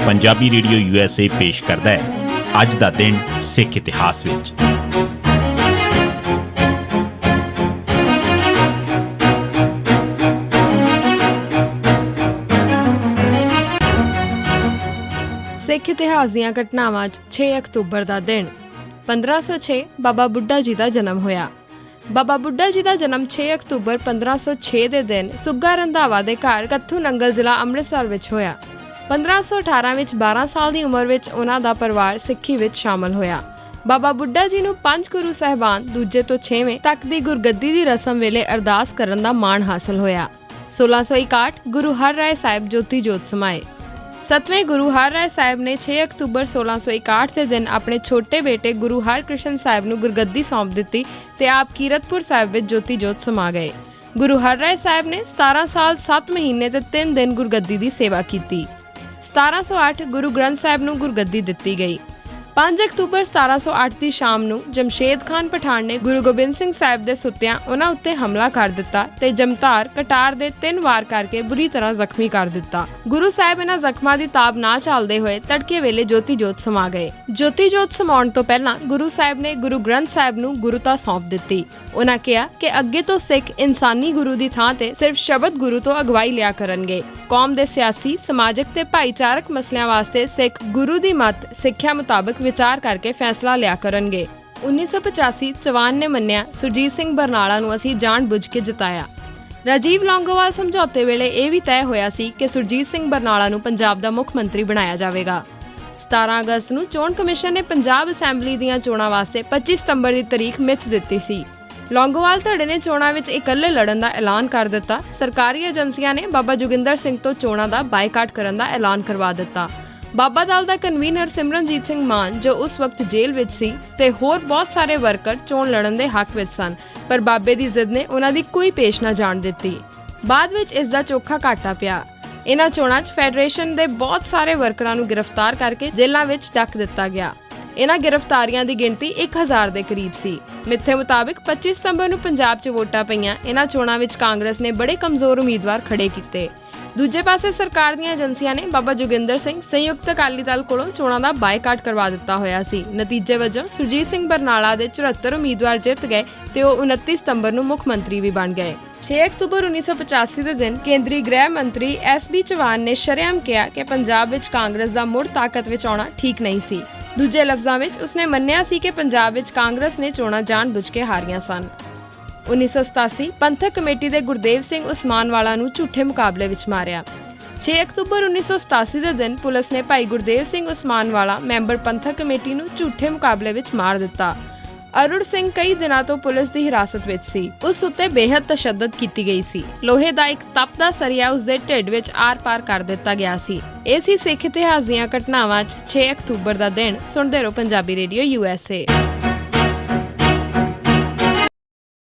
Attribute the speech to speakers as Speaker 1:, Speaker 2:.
Speaker 1: Punjabi radio USA पेश करता है अज दा दिन सिख इतिहास विच।
Speaker 2: सिख इतिहास दीआं घटनावां 6 अक्तूबर का दिन 1506 बाबा बुढ़ा जी का जन्म होया। बाबा बुढ़ा जी का जन्म 6 अक्तूबर 1506 के दिन सुग्गा रंधावा के घर कत्थू नंगल जिला अमृतसर विच होया। 1518 विच 12 साल की उम्र विच उन्हां दा परिवार सिੱਖੀ विच शामिल होया। बाबा बुढ़ा जी नूं 5 गुरु साहिबान दूजे तो 6वें तक की गुरगद्दी की रस्म वेले अरदास करन दा माण हासिल होया। 1661 गुरु हर राय साहिब ज्योति जोत समाए। 7वें गुरु हर राय साहिब ने 6 अक्तूबर 1661 के दिन अपने छोटे बेटे गुरु हरकृष्ण साहिब नूं गुरगद्दी सौंप दित्ती ते आप कीरतपुर साहिब विच ज्योति जोत समा गए। गुरु हर राय साहिब ने 17 साल 7 महीने ते 3 दिन गुरगद्दी की सेवा की। 1708 गुरु ग्रंथ साहिब नूं गुरगद्दी दित्ती गई। 5 अक्तूबर 1708 की शाम नूं जमशेद खान पठान ने गुरु गोबिंद सिंह साहिब दे सुत्तियां उन्हां उत्ते हमला कर दिता ते जमतार कटार दे 3 वार करके बुरी तरह जख्मी कर दिता। गुरु साहिब इन्हां जख्मां दी ताब ना चलदे होए तड़के वेले ज्योति जोत समा गए। ज्योति जोत समाउण तो पहलां गुरु साहिब ने गुरु ग्रंथ साहिब नूं गुरुता सौंप दित्ती। उन्हां कहा कि अगे तो सिख इंसानी गुरु दी थां ते सिर्फ शब्द गुरु तो अगवाई लिया करनगे। कौम दे सियासी समाजिक ते भाईचारक मसलियां वास्ते सिख गुरु दी मत सिੱਖਿਆ मुताबिक विचार करके फैसला लिया करनगे। 1985 चौहान ने मन्निया सुरजीत सिंह बरनाला नूं असीं जान बुझ के जिताया। राजीव लौंगोवाल समझौते वेले यह भी तय होया सी कि सुरजीत सिंह बरनाला नूं पंजाब दा मुख मंत्री बनाया जावेगा। 17 अगस्त नूं चोण कमिशन ने पंजाब असैंबली दीआं चोणां वास्ते 25 सितंबर की तारीख मिथ दित्ती सी। लौंगोवाल धड़े ने चोणां विच इकल्ले लड़न का ऐलान कर दिता। सरकारी एजेंसियां ने बाबा जोगिंदर सिंह तो चोणां का बायकाट करन का ऐलान करवा दिता। बाबा दल का कन्वीनर सिमरनजीत सिंह मान जो उस वक्त जेल विच सी ते होर बहुत सारे वर्कर चोण लड़न दे हक विच सन, पर बाबे दी जिद ने उन्हां दी कोई पेश ना जाण दित्ती। बाद विच इस दा चोखा घाटा पिया। इन्हां चोणां 'च फेडरेशन दे बहुत सारे वर्करां नूं गिरफ्तार करके जेलां विच डक दित्ता गया। इन्हां गिरफ्तारियां दी गिणती 1000 दे करीब सी। मिथे मुताबिक 25 सितंबर नूं पंजाब 'च वोटां पईआं। इन्हां चोणां विच कांग्रेस ने बड़े कमज़ोर उम्मीदवार खड़े कीते। दूजे पासे सरकार ਦੀਆਂ ਏਜੰਸੀਆਂ ने बाबा जोगिंदर सिंह संयुक्त अकाली दल ਕੋਲੋਂ ਚੋਣਾਂ ਦਾ ਬਾਈਕਾਟ ਕਰਵਾ ਦਿੱਤਾ ਹੋਇਆ ਸੀ। ਨਤੀਜੇ ਵਜੋਂ ਸੁਰਜੀਤ ਸਿੰਘ ਬਰਨਾਲਾ ਦੇ 74 ਉਮੀਦਵਾਰ ਜਿੱਤ ਗਏ ਤੇ ਉਹ 29 ਸਤੰਬਰ ਨੂੰ ਮੁੱਖ ਮੰਤਰੀ ਵੀ ਬਣ ਗਏ। 6 ਅਕਤੂਬਰ 1985 ਦੇ ਦਿਨ ਕੇਂਦਰੀ ਗ੍ਰਹਿ ਮੰਤਰੀ SB ਚੌਹਾਨ ਨੇ ਸ਼ਰੇਆਮ ਕਿਹਾ ਕਿ ਪੰਜਾਬ ਵਿੱਚ ਕਾਂਗਰਸ ਦਾ ਮੁੜ ਤਾਕਤ ਵਿੱਚ ਆਉਣਾ ਠੀਕ ਨਹੀਂ ਸੀ। ਦੂਜੇ ਲਫ਼ਜ਼ਾਂ ਵਿੱਚ ਉਸਨੇ ਮੰਨਿਆ ਸੀ ਕਿ ਪੰਜਾਬ ਵਿੱਚ ਕਾਂਗਰਸ ਨੇ ਚੋਣਾਂ ਜਾਣ-ਬੁੱਝ ਕੇ ਹਾਰੀਆਂ ਸਨ। 1987 ਪੰਥਕ ਕਮੇਟੀ ਦੇ ਗੁਰਦੇਵ ਸਿੰਘ ਉਸਮਾਨਵਾਲਾ ਨੂੰ ਝੂਠੇ ਮੁਕਾਬਲੇ ਵਿੱਚ ਮਾਰਿਆ। 6 ਅਕਤੂਬਰ 1987 ਦੇ ਦਿਨ ਪੁਲਿਸ ਨੇ ਭਾਈ ਗੁਰਦੇਵ ਸਿੰਘ ਉਸਮਾਨਵਾਲਾ ਮੈਂਬਰ ਪੰਥਕ ਕਮੇਟੀ ਨੂੰ ਝੂਠੇ ਮੁਕਾਬਲੇ ਵਿੱਚ ਮਾਰ ਦਿੱਤਾ। ਅਰੁਣ ਸਿੰਘ ਕਈ ਦਿਨਾਂ ਤੋਂ ਪੁਲਿਸ ਦੀ ਹਿਰਾਸਤ ਵਿੱਚ ਸੀ। ਉਸ ਉੱਤੇ ਬੇਹੱਦ ਤਸ਼ੱਦਦ ਕੀਤੀ ਗਈ ਸੀ। ਲੋਹੇ ਦਾ ਇੱਕ ਤਪਦਾ ਸਰੀਆ ਉਸ ਦੇ ਢਿੱਡ ਵਿੱਚ ਆਰ-ਪਾਰ ਕਰ ਦਿੱਤਾ ਗਿਆ ਸੀ। ਇਹ ਸੀ ਸਿੱਖ ਇਤਿਹਾਸ ਦੀਆਂ ਘਟਨਾਵਾਂ 'ਚ 6 ਅਕਤੂਬਰ ਦਾ ਦਿਨ। ਸੁਣਦੇ ਰਹੋ ਪੰਜਾਬੀ ਰੇਡੀਓ USA।